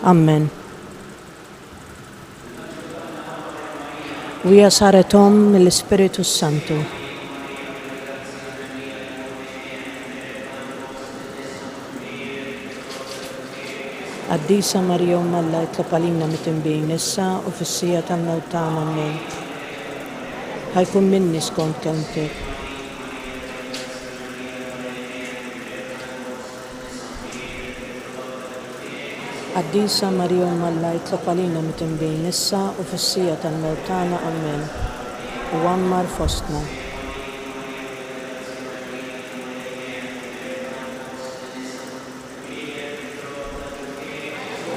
Amen. Wija saretom mill-Ispiritu Santu. Qaddisa Marija Alla itlob għalina mitinbin issa u fis-sija tal-mewt tagħna. Amen. Ħajkun minni skont kelmtek. Qaddisa Marija Alla itlob għalina mitinbin issa u fis-sija tal-mewt tagħna. Amen. U għammar fostna.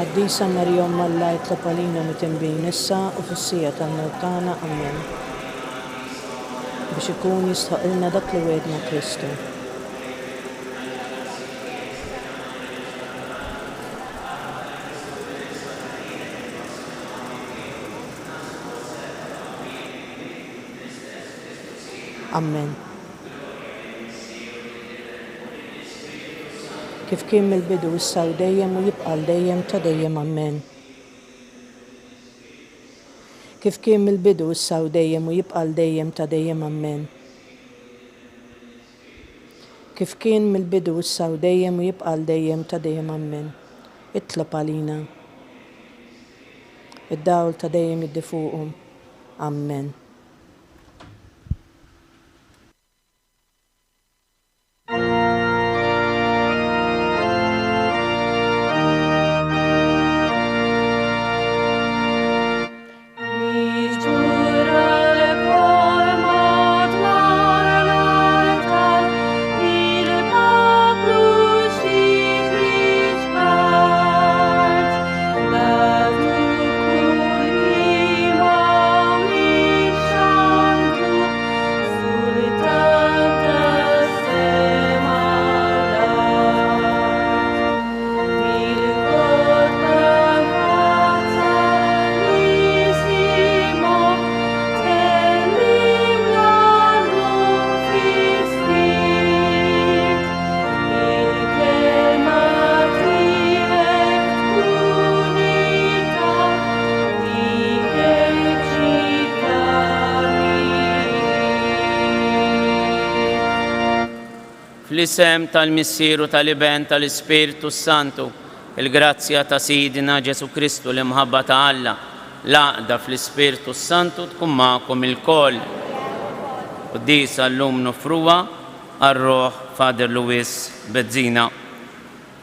Qaddisa Marija Alla itlob għalina mitinbin issa u fis-sija tal-mewt tagħna. Amen. Biex ikun jistħoqilna dak li wedna Kristu. Amen. Kif kien mill-bidu issa u dejjem u jibqa' dejjem ta' dejjem. Amen. Kif kien mill-bidu issa u dejjem u jibqa' dejjem ta' dejjem. Amen. Kif kien mill-bidu issa u dejjem u jibqa' dejjem ta' dejjem. Amen. Itlob għalina. Id-dawl ta' dejjem jiddi fuqhom. Amen. Fl-isem tal-Missieru tal-Iben tal-Ispiritu Santu, il-grazzja ta' Sidina Ġesu Kristu l-imħabba ta' Alla, l-għaqda fl-Ispiritu Santu tkun magħkom il-koll. Qudiesa llum nofruha għar-Ruħ Father Luis Bezzina.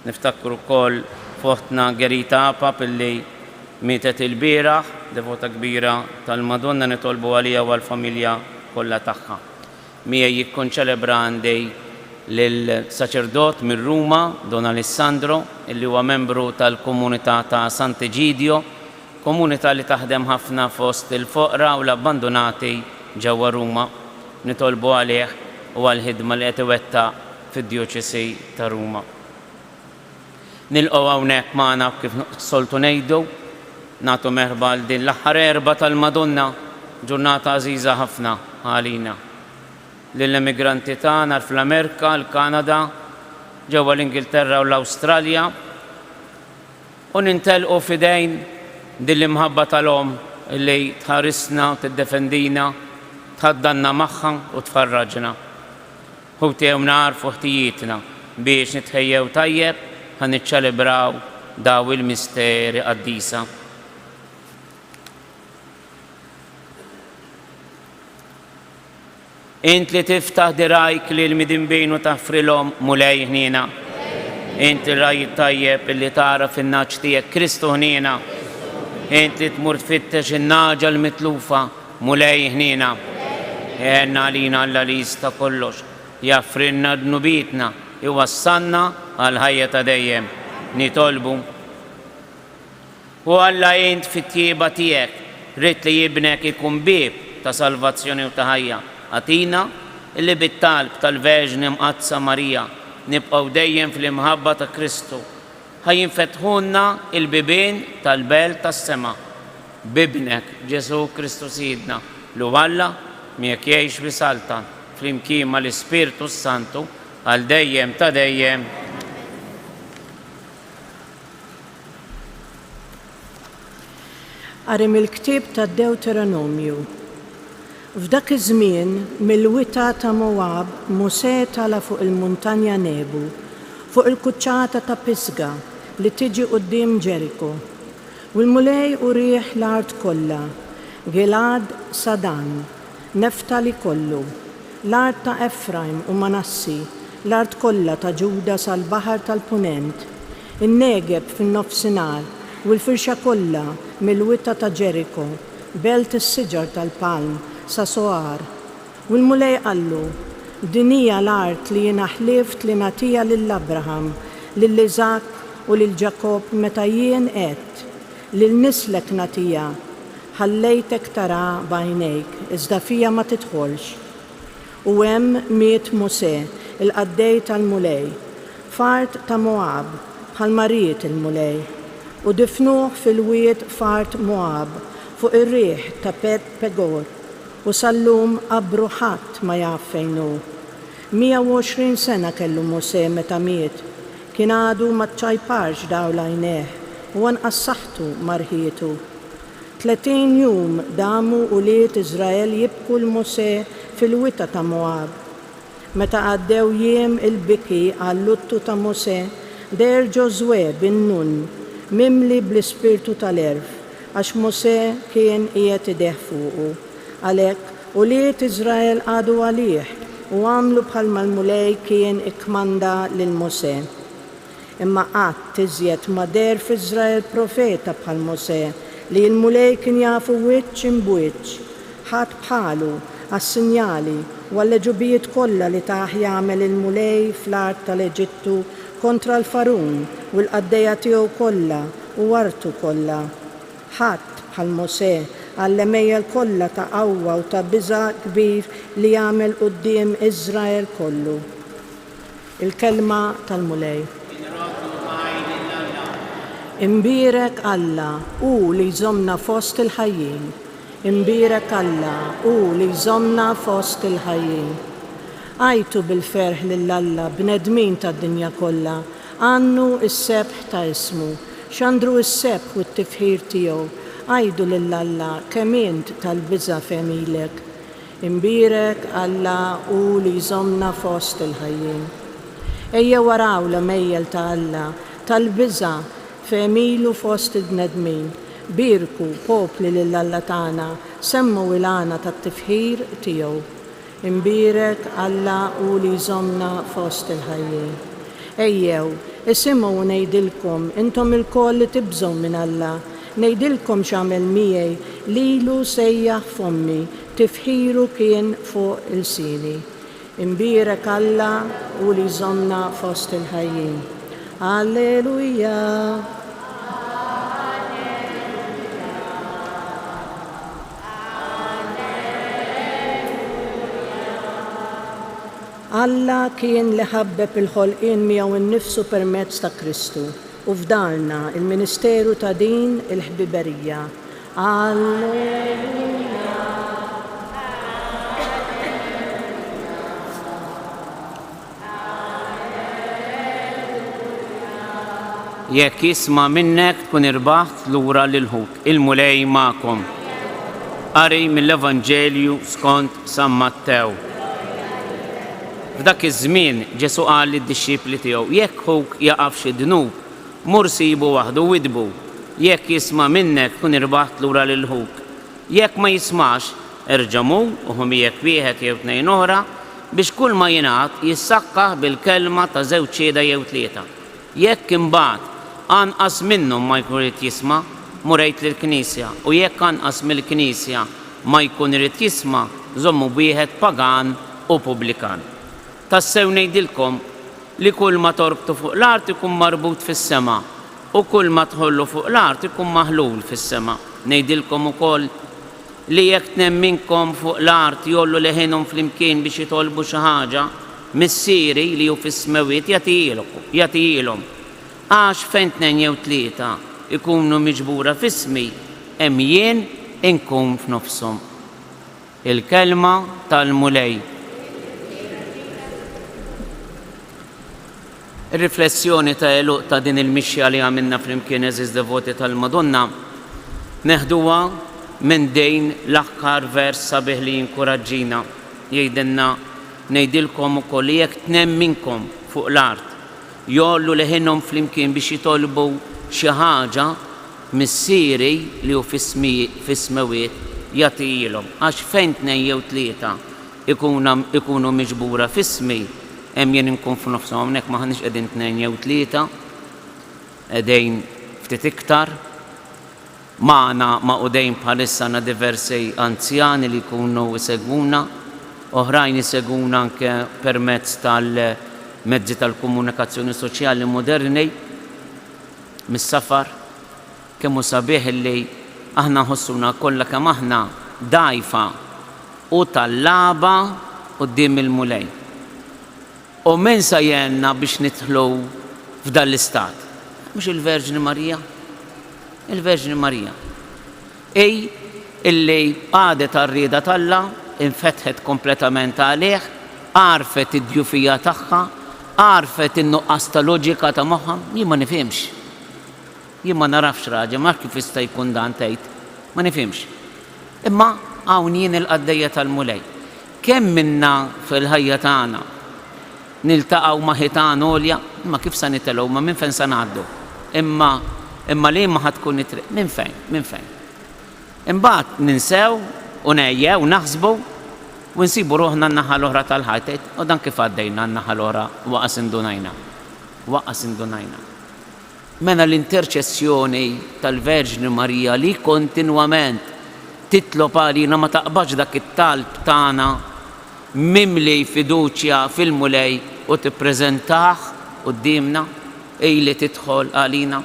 Niftakru wkoll foħtna Gerita Pap illi mietet il-bieraħ, devota kbira tal-Madonna, nitolbu għalija u għall-familja kollha tagħha. Miegħi jikkonċelebra għandej lill-saċerdot minn Ruma, Don Alessandro, illi huwa membru tal-komunità ta' Sant'Egidio, komunità li taħdem ħafna fost il-foqra u l-abbandonati ġewwa Ruma. Nitolbu għalih u għall-ħidma li qed iwettaq fid-Djoċesi ta' Ruma. Nilqgħu hawnhekk magħna kif soltu ngħidu, nagħtu merħba għal din l-aħħar erba' tal-Madonna, ġurnata għażiża ħafna għalina. Lill-immigranti tagħna fl-Amerika, l-Kanada, ġewwa l-Ingilterra u l-Awstralja, u nintelqu f'idejn din l-imħabba tal-Om illi tħarisna u tiddefendina, tħaddanna magħha u tfarraġna. Ħutejhom narfu ħtijietna biex nitħejjew tajjeb ħa niċċelebraw daw il-misteri qaddisa. Int li tiftaħ dirajk li l-midinbin u taħfrilhom mulej ħnina. Int il-raj tajjeb illi tara fin-naġġ tiegħek Kristu ħnina. Int li tmur tfittex in-naġa l-mitlufa mulej ħnina. Għenna għalina Alla li jista' kollox, jaffrinna dnubitna, iwassanna għal ħajja ta' dejjem. Nitolbu. U Alla int fit-tjieba tiegħek rid li jibnek ikun bieb ta' salvazzjoni u ta' ħajja. Għatina illi bit-talb tal-Verġni Mqazza Marija nibqgħu dejjem fl-imħabba ta' Kristu. Ħajinfetħulna il-bibien tal-belt tas-sema. Bibnek Ġesu Kristu Sidna lu Alla miegħek jgħix bisaltan flimkien mal-Ispiritu Santu għal dejjem ta' dejjem. Qari mill-ktieb tad-Deuteronomju. F'dak iż-żmien mill-wita ta' Moab Musè tala fuq il-muntanja Nebu, fuq il-kuċċata ta' Pisga li tiġi quddiem Ġeriko. U l-mulej urih l-art kollha, Gilad Sadan, Neftali kollu, l-art ta' Efraim u Manassi, l-art kollha ta' Ġuda sal-Baħar tal-Punent, in-Negeb fin-nofsinhar u l-firxa kollha mill-wita ta' Ġeriko, belt is-siġar tal-palm sa Soar. U l-mulej qallu, din hija l-art li jiena ħlift li nagħtiha lill-Abraham, lill-Iżak u lil Ġakob meta jien qed lil nislek nagħtiha, ħallejtek tara b'għajnejk, iżda fija ma tidħolx. U hemm miet Musè, il-qaddej tal-mulej, fart ta' Moab, bħal mariet il-mulej, u difnuh fil-wied fart Moab, fuq ir-riħ ta' Pegor, u sallum qabru ħadd ma jaf fejn hu. 120 sena kellu Musè meta miet, kien għadu ma ċajparx dawl għajnejh u anqas saħħtu marħietu. 30 jum damu uliet Iżrael jibku l-Musè fil-wita ta' Moab. Meta għaddew jiem il-biki għall-luttu ta' Musè, der Ġożwe bin Nun, mimli bl-ispirtu tal-erf, għax Musè kien qiegħed ideħ fuqu. Għalhekk uliet Iżrael għadu għalih u għamlu bħalma l-mulej kien ikkmanda lil Musè. Imma qatt iżjed ma der f'Iżrael profeta bħal Musè li l-mulej kien jafu wiċċ imbwiċċ, ħadd bħalu għas-sinjali u għall-ġubijiet kollha li taħ jagħmel il-mulej fl-art tal-Eġittu kontra l-Farun u l-qaddejja tiegħu kollha u wartu kollha. Ħadd bħal Musè għall-emejjel kollha ta' qawwa u ta' biża' kbir li jagħmel quddiem Iżrael kollu. Il-kelma tal-mulej. Imbirek Alla u li jżommna fost il-ħajjin. Imbirek Alla u li jżommna fost il-ħajjin. Għajtu bil-ferħ lill-Alla bnedmin tad-dinja kollha, għannu s-sebħ ta' ismu, xandru s-sebħ u t-tifħir tiegħu, għajdu lill-Alla kemm int tal-biża' femilek. Imbirek Alla u li jżommna fost il-ħajjin. Ejja waraw l-mejjel ta' Alla tal-biża' femilu fost id-nedmin, birku popli lill-Alla tagħna, semmu il-għana tat-tifħir tiegħu. Imbirek Alla u li jżommna fost il-ħajjin. Ejjew, isimgħu u ngħidilkom intom il-koll li tibżgħu minn Alla, ngħidilkom x'għamel miegħi lilu sejjaħ fommi, tifħiru kien fuq il-sini. Imbirek Alla u li jżommna fost il-ħajjin. Alleluja. Alla kien li ħabbeb il-ħolqien miegħu innifsu permezz ta' Kristu u fdarna il-ministeru ta' din il-ħbiberija. Alleluja. Jekk jisma' minnek tkun irbaħt lura lil-ħuk, il-mulej magħkom. Qari mill-Evanġelju skont San Mattew. F'dak iż-żmien Ġesu qal lid-dixxipli tiegħu, jekk ħuk jaqaf xi dnub, mur sibu waħdu widbu. Jekk jisma' minnek tkun irbaħt lura lil-ħuk. Jekk ma jismax, erġa' mur u ħomiegħek wieħed jew tnejn oħra biex kull ma jingħad jissakkaħ bil-kelma ta' żewġ xieda jew tlieta. Jekk imbagħad anqas minnhom ma jkun irid jisma', murejt lill-Knisja, u jekk anqas mill-Knisja ma jkun irid jisma', żommu wieħed pagan u pubblikan. Tassew ngħidilkom li kull ma torbtu fuq l-art ikun marbut fis-sema u kull ma tħollu fuq l-art ikun maħlul fis-sema. Ngħidilkom ukoll li jekk tnejn minnkom fuq l-art jollu leħinhom flimkien biex jitolbu xi ħaġa, missieri li hu fis-smewiet jagħtihilhom. Għax fejn tnejn jew tlieta ikunu miġbura f'ismi, hemm jien inkun f'nofshom. Il-kelma tal-mulej. Ir-riflessjoni ta' eluq ta' din il-mixja li għamilna flimkien eżiż devoti tal-Madonna neħduha minn dejn l-aħħar vers sabiħ li jinkoraġġina jgħidilna ngħidilkom ukoll li jekk tnejn minnkom fuq l-art jollu leħinhom flimkien biex jitolbu xi ħaġa missieri li hu fis-smawiet jagħtihom. Għax fejn tnejn jew tlieta ikunu miġbura f'ismi hemm jien inkun f'nofshom hawnhekk m'aħniex qegħdin tnejn jew tlieta qegħdin ftit iktar magħna maqudejn bħalissa għandna diversi anzjani li jkunu jsegwuna, oħrajn isegwuna anke permezz tal-mezzi tal-komunikazzjoni soċjali moderni mis-safar kemm hu sabiħ li aħna nħossuna kollha kemm aħna dgħajfa u tal-laba quddiem il-mulej. U min sa jenna biex nidħlu f'dan l-istat? Mhux il-Verġni Marija? Il-Verġni Marija. Illi għadet għar-rieda talla, infetħet kompletament għalih, għarfet id-djufija tagħha, għarfet in-nuqqas ta' loġika ta' moħħa, jien ma nifhimx. Jien ma narafx raġel, ma kif jista' jkun dan tgħid, ma nifhimx. Imma hawn jien il-qaddejja tal-mulej. Kemm minna fil-ħajja tagħna niltaqgħu ma' ħitan għolja, imma kif se nitilgħu, ma minn fejn se ngħaddu. Imma li ma ħadkun nitriq, minn fejn. Imbagħad ninsew u ngħejjew naħsbu u nsibu ruħna n-naħa l-oħra tal-ħajt, u dan kif għaddejna n-naħa l-oħra waqas indunajna. Mena l-interċessjoni tal-Verġni Marija li kontinwament titlob għalina ma taqbax dak it-talb tagħna mimli fiduċja fil-mulej u tippreżentah qudiemna li tidħol għalina.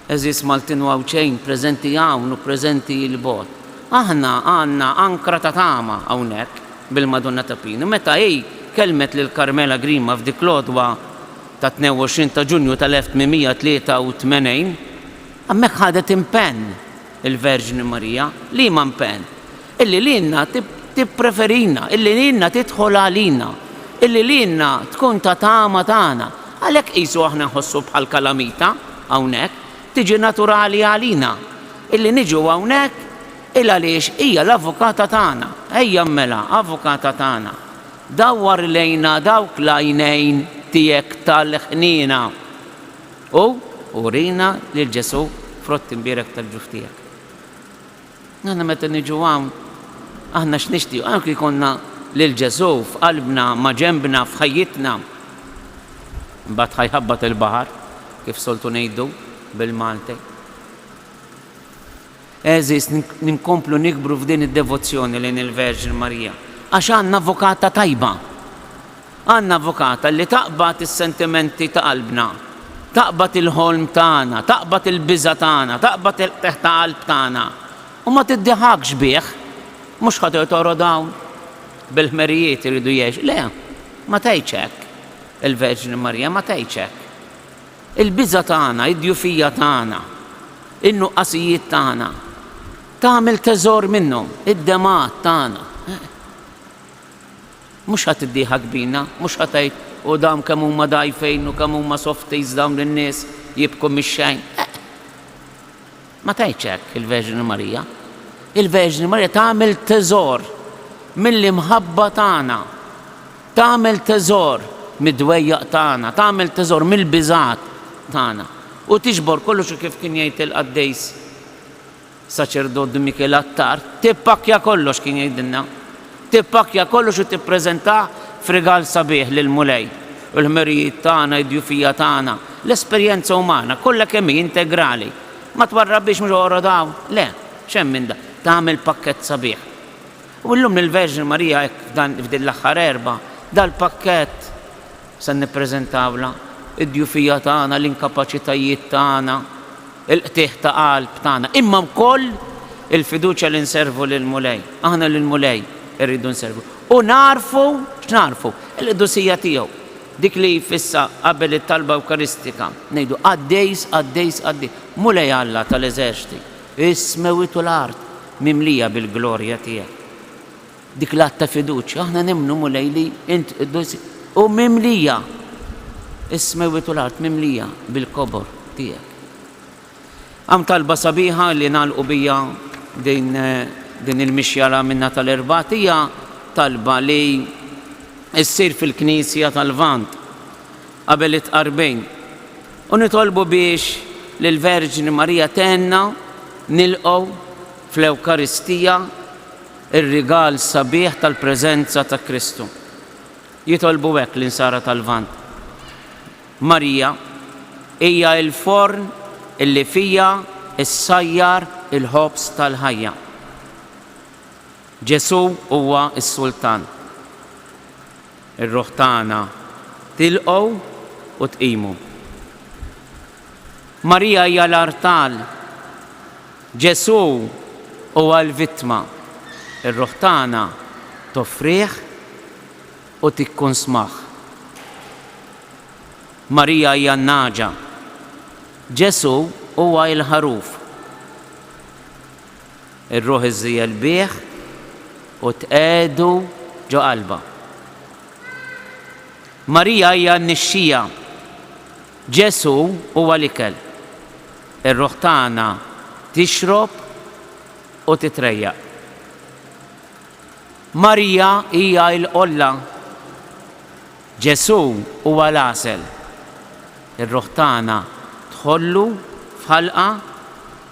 Eżis Maltin Wawċejn preżenti hawn u preżenti l-bot. Aħna għandna ankra ta' tama hawnhekk bil-Madonna ta' Pino. Meta kelmet lil Karmela Grima f'dik l-għodwa ta' 22 ta' Ġunju tal-1883, hemmhekk ħadet impenn il-Verġni Marija, li ma impenn, illi lilna tippreferina, illi lilna tidħol għalina, illi lilna tkun ta' tama tagħna. Għalhekk qisu aħna nħossu bħal kalamita hawnhekk, tiġi naturali għalina, illi niġu hawnhekk għaliex hija l-avukata tagħna, ejja mmela avukata tagħna. Dawwar lejna dawk l-għajnejn tiegħek tal-ħnina u urina lil Ġesu frott imbierek tal-ġuf tiegħek. Aħna meta niġu hawn aħna x'nixtiequ anke jkollna lil Ġesu f'qalbna ma' ġembna f'ħajjitna. Mbagħad ħajħabbat il-baħar kif soltu ngħidu bil-Malti. Eżis ninkomplu nikbru f'din id-devozzjoni lejn il-Verġni Marija. Għax għandna avukata tajba. Għandna avukata li taqbad is-sentimenti ta' qalbna, taqbad il-ħolm tagħna, taqbad il-biża' tagħna, taqbad il-teħ ta' qalb tagħna. U ma tiddiħakx bih, mhux ħadd torod dawn bil-ħmerijiet iridu jgħix. Le, ma tgħidx hekk. Il-Verġni Marija ma tgħidx hekk. Il-biża' tagħna, id-djufija tagħna, in-nuqqasijiet tagħna, tagħmel teżor minnhom, id-demat tagħna. Mhux ħadd iddieħak bina, mhux ħadd tgħid u dawn kemm huma dgħajfejn u kemm huma softies dawn lin-nies jibku mix-xejn. Ma tgħidx hekk il-Verġni Marija. Il-Verġni Marija tagħmel teżor mill-imħabba tagħna, tagħmel teżor mid-dwejjaq tagħna, tagħmel teżor mill-biżat tagħna. U tiġbor kollox kif kien jgħid il-qaddejs saċerdot Mikel Attar, tippakja kollox kien jgħidilna. Tippakja kollox u tippreżentah f'rigal sabiħ lil-mulej. U l-ħmerijiet tagħna, id-djufija tagħna, l-esperjenza umana, kollha kemm integrali. Ma twarrabbix mhux ora dawn, le, x'hemm minn da, tagħmel pakkett sabiħ. U llum il-Verġni Marija hekk f'din l-aħħar erba' dal-pakkett se nippreżentawla id-djufija tagħna, l-inkapaċitajiet tagħna, il-qtieħ ta' qalb tagħna, imma wkoll il-fiduċja li nservu lil-mulej. Aħna lil-mulej irridu nservu. U narfu x'narfu il-qdusija tiegħu. Dik li jfissa qabel it-talba Ewkaristika ngħidu għaddejs. Mulej Alla tal-eżerċiti, is-smawiet u l-art mimlija bil-glorja tiegħek. Dik l-att ta' fiduċja aħna nimnu mulej li int u mimlija is-smawiet u l-art mimlija bil-kobor tiegħek. Għam talba sabiħa li nagħlqu bija din il-mixjara minna tal-Irbatija, talba li issir fil-Knisja tal-Vant qabel it-qarbejn. U nitolbu biex lill-Verġini Marija tenna nilqgħu fl-Ewkaristija ir-rigal sabiħ tal-preżenza ta' Kristu. Jitolbu hekk l-insara tal-Vant. Marija hija l-forn illi fija issajjar il-ħobs tal-ħajja. Ġesu huwa s-Sultan. Ir-ruħ tagħna tilqgħu u tqimu. Marija hija l-artal. Ġesu huwa l-vittma. Ir-ruħ tagħna toffrih u tikkonsmah. Marija hija n-naġa. Ġesu huwa l-ħaruf. Ir-ruħ iżżijjel bih u tqegħdu ġo qalba. Marija hija n-nixxija. Ġesu huwa l-ikel. Ir-ruħ tagħna tixrob u titrejjaq. Marija hija l-qolla. Ġesu huwa l-għasel. Ir-ruħ tagħna tħollu f'ħalqa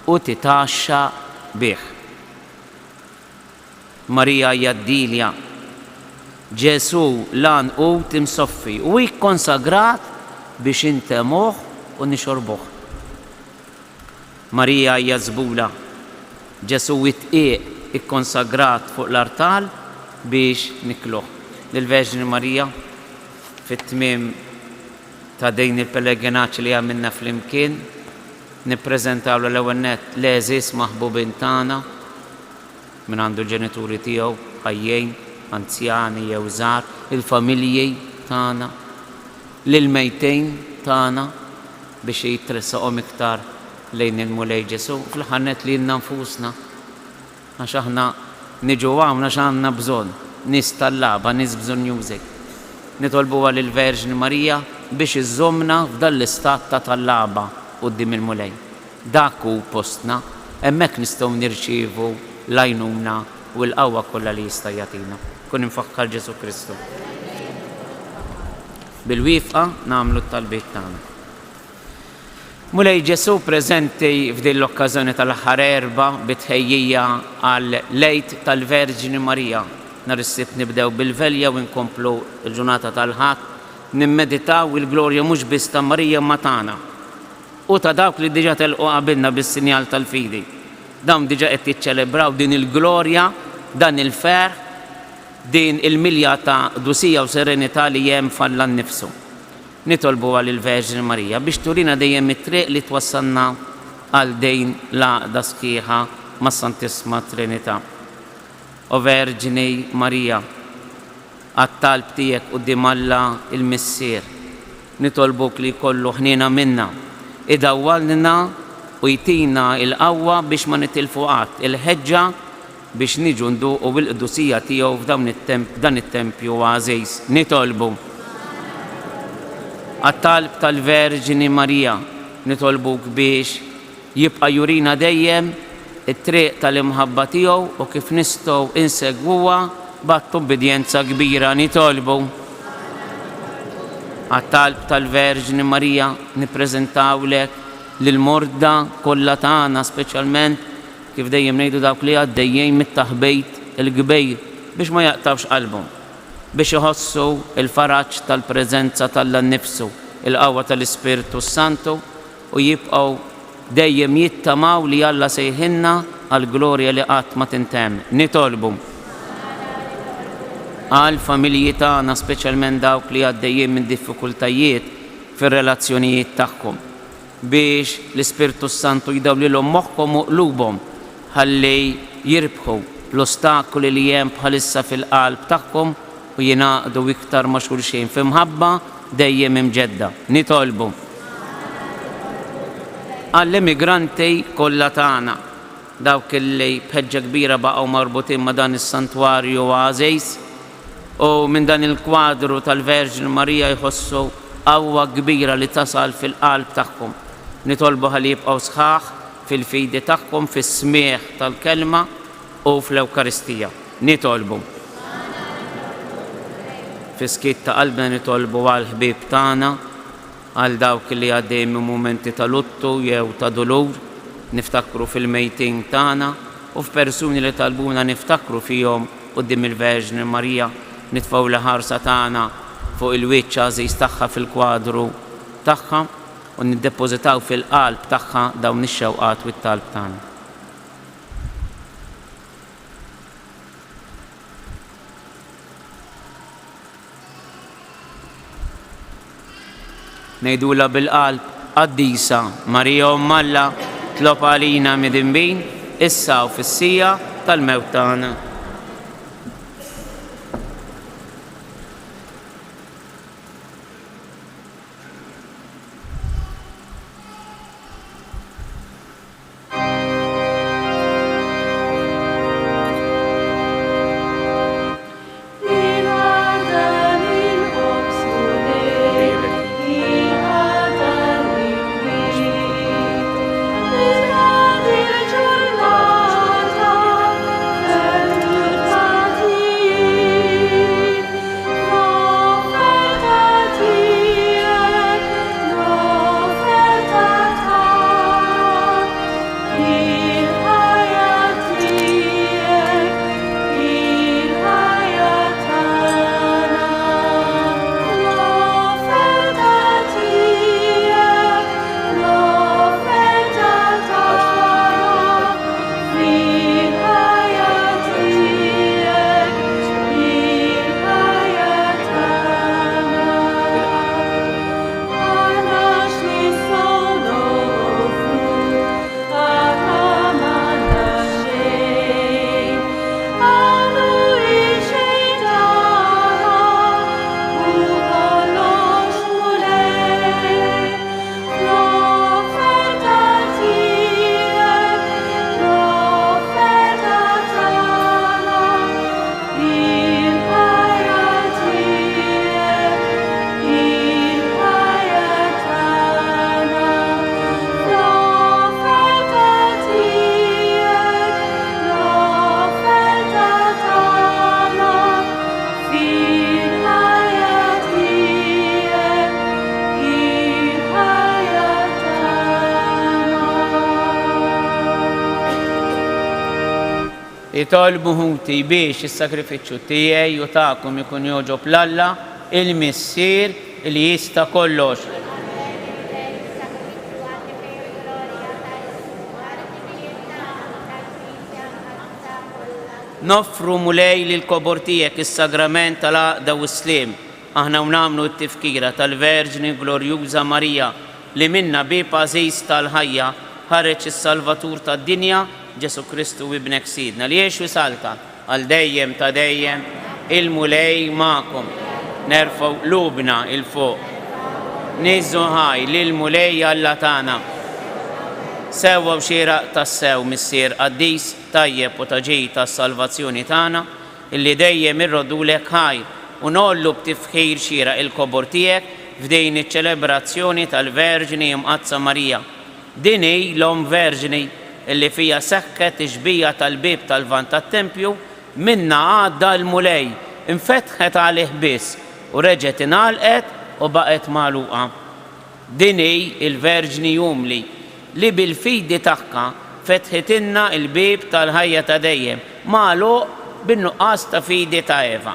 u titaxxa bih. Marija hija d-dilja. Ġesu lan u timsoffi u ikkonsagrat biex intemuh u nixorbuh. Marija hija żbula. Ġesu witqiq ikkonsagrat fuq l-artal biex nikluh. Lill-Verġini Marija fit-tmiem ta' dejn il-pellegrinaġġ li għamilna flimkien nippreżentaw l-ewwel nett l-eżis maħbubin tagħna minn għandu l-ġenituri tiegħu ħajjejn, anzjani jew żgħar, il-familji tagħna, lill-mejtejn tagħna biex jitressaqhom iktar lejn il-mulej Ġesu, fl-aħħar nett lilna nfusna għax aħna niġu għamna x'għandna bżonn, nies tal-lagħba, nies bżonjużek. Nitolbuha lill-Verġini Marija biex iżżommna f'dan l-istat ta' tal-lagħba quddiem il-mulej. Dak hu postna, hemmhekk nistgħu nirċievu l-għajnuna u l-qawwa kollha li jista' jagħtina. Kun infakkar Ġesu Kristu. Bil-wifqa nagħmlu t-talbiet tagħna. Mulej Ġesu preżenti f'din l-okkażjoni tal-aħħar erba' bitħejjija għal lejt tal-Verġini Marija. Nhar is-Sibt nibdew bil-velja u nkomplu l-ġurnata tal-ħadd, nimmeditaw il-glorja mhux biss ta' Marija ma tagħna u ta' dawk li diġà telqu qabilna bis-sinjal tal-fidi. Dawn diġà qed jiċċelebraw din il-glorja, dan il-ferħ, din il-milja ta' dusija u serenità li hemm falla nnifsu. Nitolbuha lill-Verġini Marija biex turina dejjem it-triq li twassalna għal dejn l-għaqda sħiħa mas-Santissima Trinità. O Verġini Marija, għat-talb tiegħek quddiem Alla il-Missier, nitolbuk li jkollu ħniena minna, idawwalna u jtina il-qawwa biex ma nitilfu qatt, il-ħeġġa biex niġu nduqu bil-qdusija tiegħu f'dan it-tempju għażiż. Nitolbu għat-talb tal-Verġini Marija, nitolbuk biex jibqa' jurina dejjem it-triq tal-imħabba tiegħu u kif nistgħu insegwuha b'att obbedjenza kbira. Nitolbu għat-talb tal-Verġini Marija nippreżentawlek lill-mordda kollha tagħna, speċjalment kif dejjem ngħidu dawk li għaddejjin mit-taħbejt il-kbejr biex ma jaqtawx qalbhom, biex iħossu il-faraġġ tal-preżenza tal-Alla nnifsu, il-qawwa tal-Ispiritu Santu u jibqgħu dejjem jittamaw li Alla sejħinna għal glorja li qatt ma tintemm. Nitolbu għal familji tagħna, speċjalment dawk li għaddejjin minn diffikultajiet fir-relazzjonijiet tagħhom, biex l-Ispiritu Santu jidawlilhom moħħhom u qlubhom ħalli jirbħu l-ostakoli li hemm bħalissa fil-qalb tagħhom u jingħaqdu iktar ma' xulxin f'imħabba dejjem imġedda. Nitolbu għall-immigranti kollha tagħna, dawk li b'ħeġġa kbira baqgħu marbutin ma' dan is-santwarju għażiż u minn dan il-kwadru tal-Verġini Marija jħossu qawwa kbira li tasal fil-qalb tagħhom. Nitolbu ħalli jibqgħu sħaħ fil-fidi tagħhom fis-smieħ tal-kelma u fl-Ewkaristija. Nitolbu. Fis-skiet ta' qalbna nitolbu għall-ħbieb tagħna, għal dawk li għaddejjin minn mumenti ta' luttu jew ta' dolur, niftakru fil-mejtin tagħna u f'persuni li talbuna niftakru fihom quddiem il-Verġni Marija, nitfgħu l-ħarsa tagħna fuq il-wiċċ għażiż tagħha fil-kwadru tagħha u niddepożitaw fil-qalb tagħha dawn ix-xewqat u t-talb tagħna. Ngħidula bil-qalb, Qaddisa Marija Umm Alla, tlob għalina midinbin, issa u fis-sija tal-mewt tagħna. Itolbu ħuti biex is-sakrifiċċju tiegħi u tagħkom ikun jogħġob l-Alla, il-Missier li jista' kollox. Noffru mulej lil kobor tiegħek is-sagrament tal-Għaqda u s-Sliem. Aħna nagħmlu t-tifkira tal-Verġni Glorjuża Marija li minna bib għażiż tal-ħajja ħareġ is-Salvatur tad-dinja Ġesu Kristu ibnek Sidna li jgħix salta għal dejjem ta' dejjem il-mulej ma'kom. Nerfgħu qlubna il fuq. Niżżu ħaj lil mulej Alla tagħna. Sewwa xieraq tas-sew Missier Qaddis tajjeb u taġej tas-salvazzjoni tagħna illi dejjem irrodulek ħaj u nollu b'tifħir xieraq il-kobor tiegħek f'dejn iċ-ċelebrazzjoni tal-Verġni Imqazza Marija. Din hi l-Om Verġni illi fija seħħet ixbija tal-bib tal-vant tat-tempju minna għadda l-mulej infetħet għalih biss u reġgħet ingħalqet u baqgħet magħluqa. Din hi l-Verġni Jumli li bil-fidi tagħha fetħitilna l-bib tal-ħajja ta' dejjem magħluq bin-nuqqas ta' fidi ta' Eva.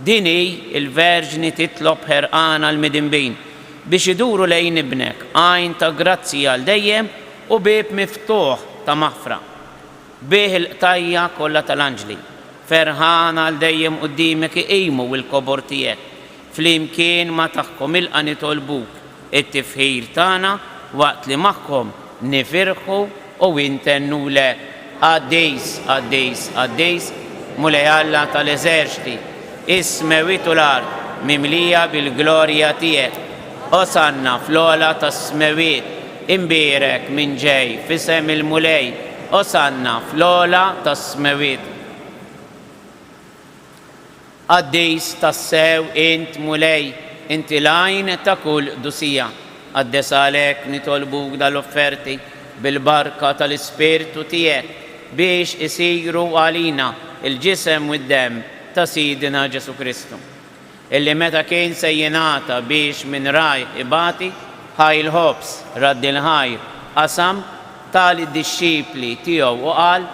Din hi l-Verġni titlob ħerqana l-midinbin biex iduru lejn ibnek għajn ta' grazzja għal dejjem u bib miftuħ ta' maħfra. Bih il-qtajja kollha tal-anġli. Ferħana għal dejjem quddiemek iqimu l-kobor tiegħek. Flimkien ma tagħhom ilqa' nitolbuk it-tifħir tagħna waqt li magħhom nifirħu u intennulek. Qaddis, Qaddis, Qaddis, mulej Alla tal-eżerċiti, ismewit u l-ard mimlija bil-glorja tiegħek. Osanna fl-ola tas-smewiet imbierek minn ġej fisem il-mulej, osanna fl-ola tas-smewiet. Qaddis tas-sew int mulej, inti lajn ta' kull dusija. Qaddes għalhekk nitolbuk dal-offerti bil-barka tal-Ispirtu tiegħek biex isiru għalina il-ġisem u d-dem ta' Sidina Ġesu Kristu, illi meta kien se jingħata biex minn rajh ibati ħajl ħobs raddi l-ħajr qasam tal-disċipli tiegħu u qal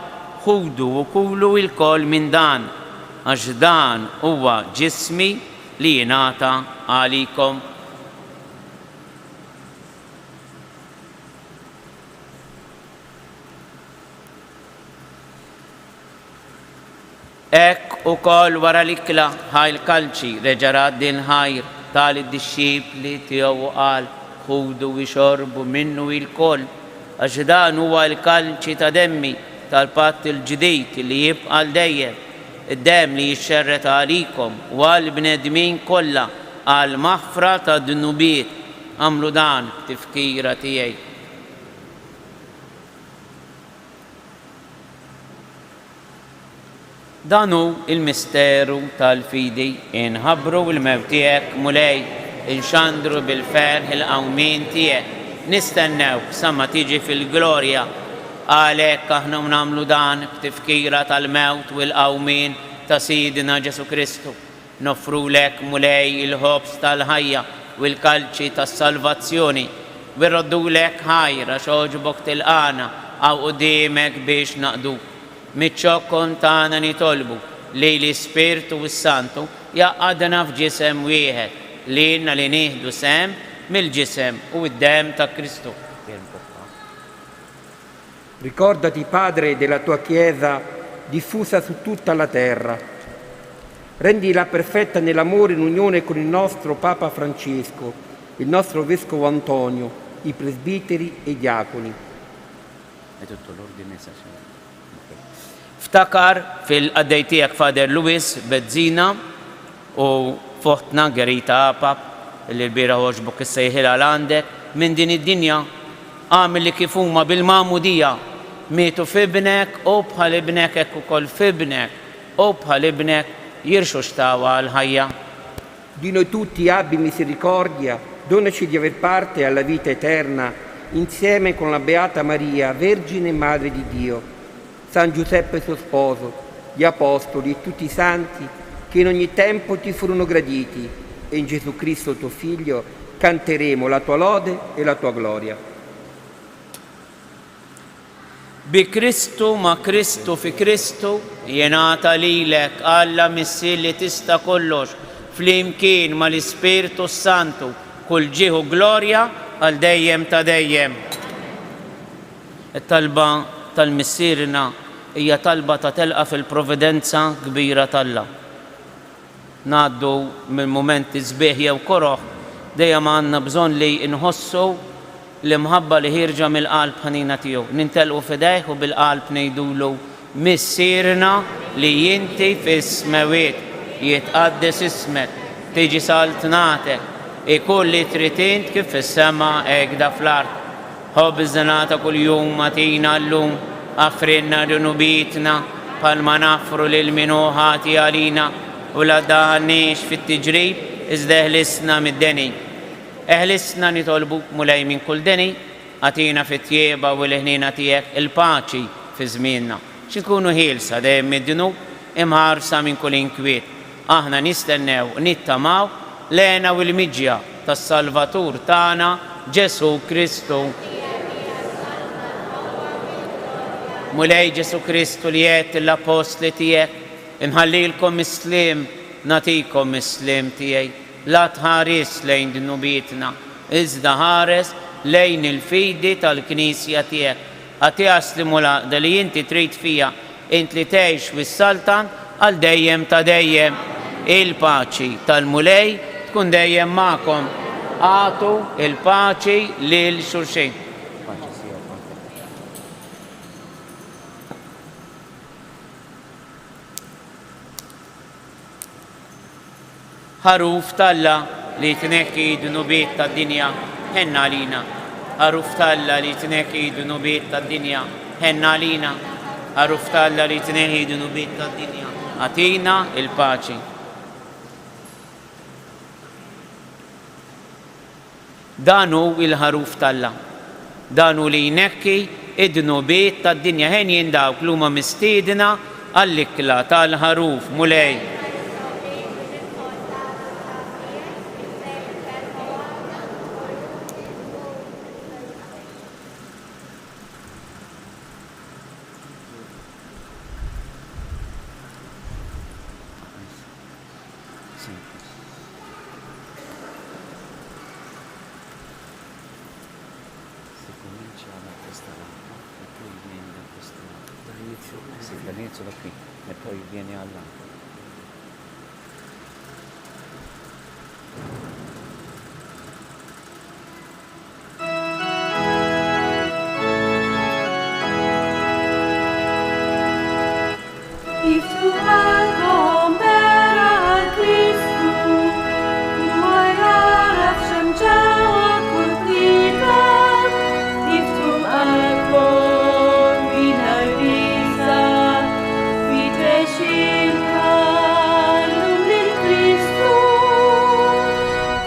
ħudu u kulu l-koll minn dan għax dan huwa ġismi li jingħata għalikom. Ek ukoll wara l-ikla ħajl kalċi reġa' raddi l-ħajr tal-disċipli tiegħu u qal ħudu u xorbu minnu l-koll għax dan huwa l-kalċi ta' demmi tal-patt il-ġdid li jibqa' dejjem, id-dem li jixxerret għalikom u għall-bnedmin kollha għal maħfra ta' dunubiet. Għamlu dan b'tifkira tiegħi. Dan hu il-misteru tal-fidi inħabbru l-mewt tiegħek mulej inxandru bil-ferħ il-qawmien tiegħek. Nistennew sa ma tiġi fil-glorja għalhekk aħna nagħmlu dan b'tifkira tal-mewt u l-qawmien ta' Sidina Ġesu Kristu. Nofrulek mulej il-ħobs tal-ħajja u l-kalċi tas-salvazzjoni. Wirroddulek ħajra xogħġbok tilqana għaw qudiemek biex naqdu. Miċċokkom tagħna nitolbu li l-Ispirtu s-Santu jaqgħadna f'ġisem wieħed lilna li nieħdu sem mill-ġisem u d-dem ta' Kristu. Ricordati, Padre, della tua Chiesa diffusa su tutta la terra. Rendila perfetta nell'amore in unione con il nostro Papa Francesco, il nostro Vescovo Antonio, i presbiteri e i diaconi. È tutto l'ordine sacerdotale. Ftakar fil-qaddej tiegħek Fader Luis Bezzina u foħtna Gerita Apap li l-bira ħoġbok issejħilha għandek minn din id-dinja għamil li kif huma bil-mamudija mietu f'ibnek u bħal ibnek hekk ukoll f'ibnek u bħal ibnek jirxu xtawa għal-ħajja. Di noi tutti abbi misericordia, donaci di aver parte alla vita eterna insieme con la Beata Maria, Vergine e Madre di Dio, San Giuseppe suo sposo, gli Apostoli e tutti i santi che in ogni tempo ti furono graditi, e in Gesù Cristo tuo Figlio canteremo la tua lode e la tua gloria. Bi Kristu ma Kristu fi Kristu jenata lilek Alla missil li tista kollox flimkien ma l-Ispirtu Santu kull ġieħu glorja għal dejjem ta' dejjem. It-talba tal-missierna hija talba ta' telqa fil-providenza kbira tal-Alla. Ngħaddu minn momenti sbieħ jew koroħ dejjem għandna bżonn li nħossu l-imħabba li ħirġa mill-qalb ħanina tiegħu. Nintelqu fidejh u bil-qalb ngħidulu missierna li inti fis-smawiet jitqaddes ismek, tiġi saltnatek, ikun li trid int kif fis-sema hekk da fl-ard. Ħobżnata kuljum matina llum, affrinna dunubitna palma nafru lil minuħati għalina u la daħniex fit-tiġrib iżda eħlisna mid-deni. Eħlisna nitolbu mulej minn kull deni, għatina fit-tjieba u l-ħnina tiegħek il-paċi fi żmienna. X'inkunu ħielsa dejjem mid-dunub imħarsa minn kull inkwiet. Aħna nistennew nittamaw lena u l-miġja tas-Salvatur tagħna Ġesu Kristu. Mulej Ġesu Kristu li qed l-apostli tiegħek inħallilkom mislim natikom mislim tiegħi. La tħares lejn dunubietna, iżda ħares lejn il-fidi tal-Knisja tiegħek. Għati għaslimula li inti trid fija int li tgħix fis-saltan għal dejjem ta' dejjem. Il-paċi tal-mulej tkun dejjem magħkom. Għatu il-paċi lil xulxin. Ħaruf talla li tnekki dunubiet ta' dinja ħenna lina. Ħaruf talla li tnekki dunubiet ta' dinja ħenna lina. Ħaruf talla li tnekki dunubiet ta' dinja għatina il-paċi. Dan hu il-ħaruf talla. danu li jnekki id-dnubiet tad-dinja ħenjin dawk li huma mistiedna għall-ikla tal-ħaruf mulej. Dall'inizio da qui e poi viene all'angolo. If tu algo mera Cristu, tu ayara wszędziała kurtita, if tu algo winarisa, vitresinka lumlil Cristu,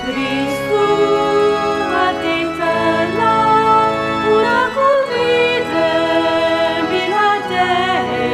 Cristu adetala, una convite miladei.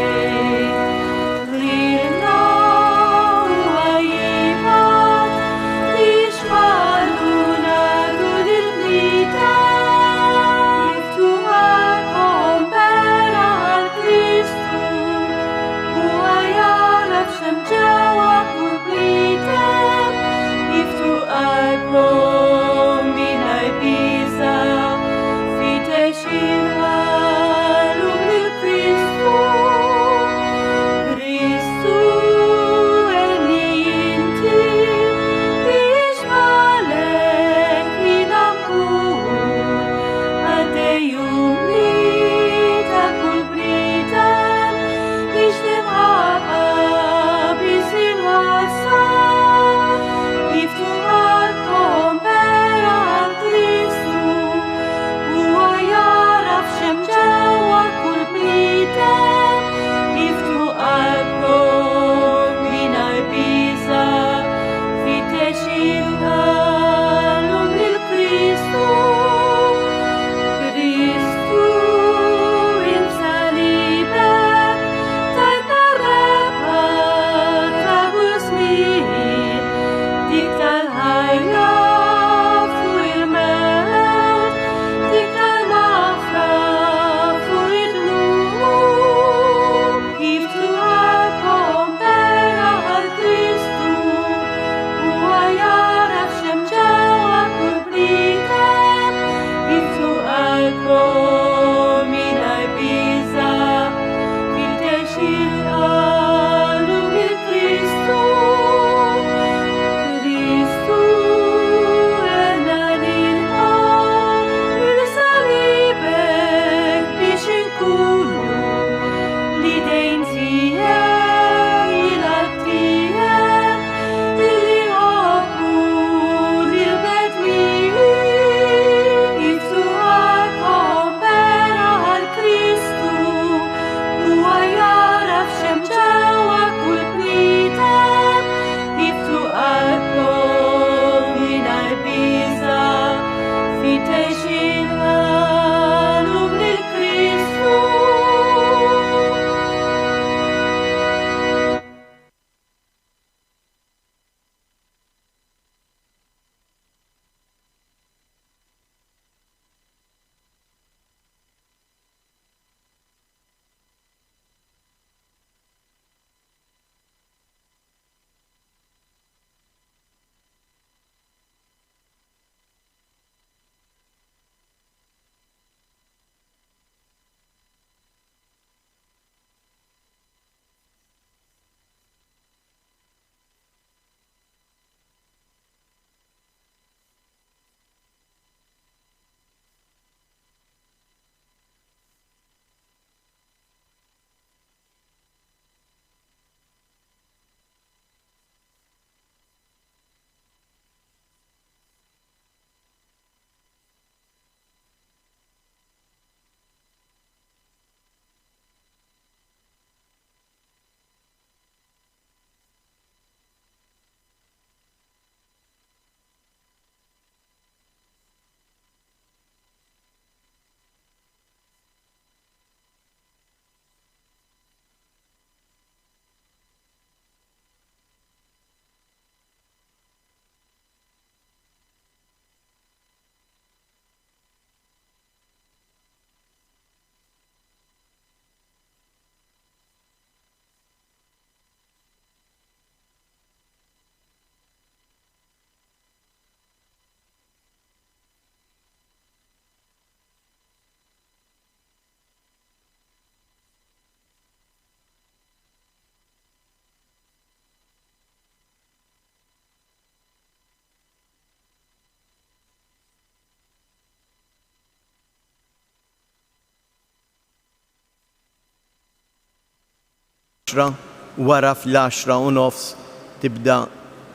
wara fl-10:30 tibda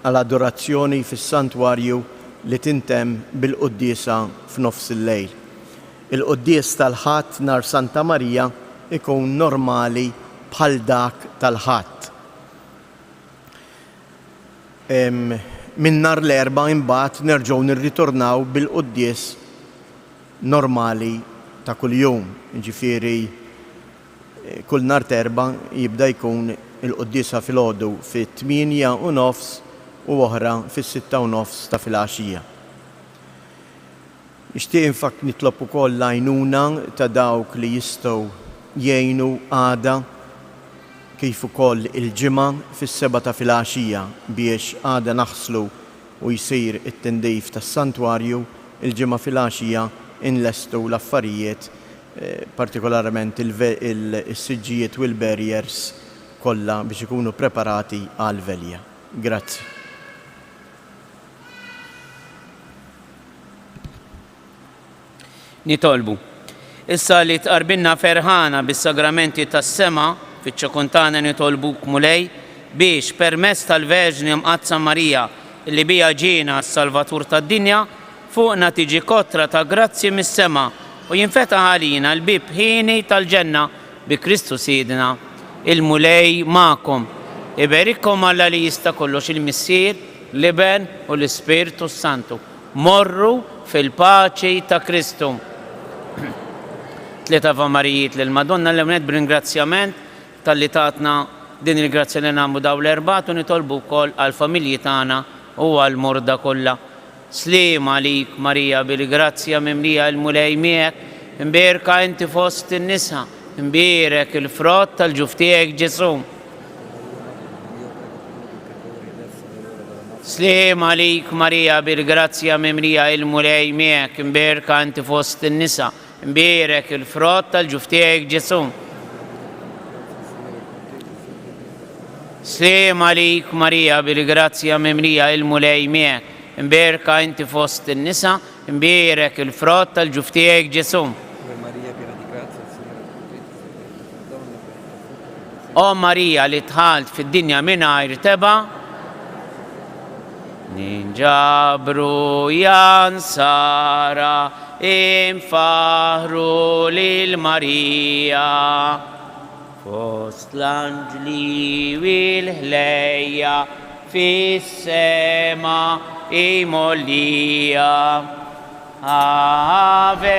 għal-adorazzjoni fis-santwarju li tintemm bil-quddiesa f'nofs il-lejl. Il-quddies tal-ħadd nhar Santa Marija ikun normali bħal dak tal-ħadd. Min nhar l-erba' imbagħad nerġgħu nirritornaw bil-quddies normali ta' kuljum. Ġifieri kull nhar terba' jibda jkun il-quddiesa filgħodu fit-8:30 u oħra fis-6:30 ta' filgħaxija. Nixtieq infak nitlob ukoll l-għajnuna ta' dawk li jistgħu jgħinu għada kif ukoll il-ġimgħa fis-7 ta' filgħaxija biex għada naħslu u jsir it-tindif tas-santwarju il-ġimgħa filgħaxija inlestu l-affarijiet partikolarment il-siġġijiet u l-barriers kollha biex ikunu preparati għal-velja. Grazzi. Nitolbu. Issa li tqarbilna ferħana bis-sagramenti tas-sema fiċ-ċekuntana nitolbuk mulej biex permezz tal-Verġni Mqazza Marija li bija ġiena s-Salvatur tad-dinja fuqna tiġi kotra ta' grazzi mis-sema u jinfetaħ għalina l-bib ħini tal-ġenna bi Kristu Sidna. Il-mulej ma'kom. Iberikkom Alla li jista' kollox il-Missier, l-Iben u l-Ispirtu Santu. Morru fil-paċi ta' Kristu. Tlieta Ava Marijiet lill-Madonna l-ewnet b'ringrazzjament tal-li tatna din il-grazzja li nagħmlu daw l-erbat u nitolbu wkoll għall-familji tagħna u għall-morda kollha. Slim għalik Marija bil-grazzja mimlija l-mulej miegħek, imberka inti fost in-nisa, imbierek il-frott tal-ġuf tiegħek Ġesu. Slim għalik Marija bil-grazzja mimlija l-mulej miegħek, imberka inti fost in-nisa, imbierek il-frott tal-ġuf tiegħek Ġesu. Slim għalik Marija bil-grazzja mimlija l-mulej miegħek, imberka inti fost in-nisa, imbierek il-frott tal-ġuf tiegħek Ġesu. O Marija li tħalt fid-dinja mingħajr teba' ninġabru jansara infaħru lil Marija fost l-anġli u l-ħlejja fis-sema imollija. Ave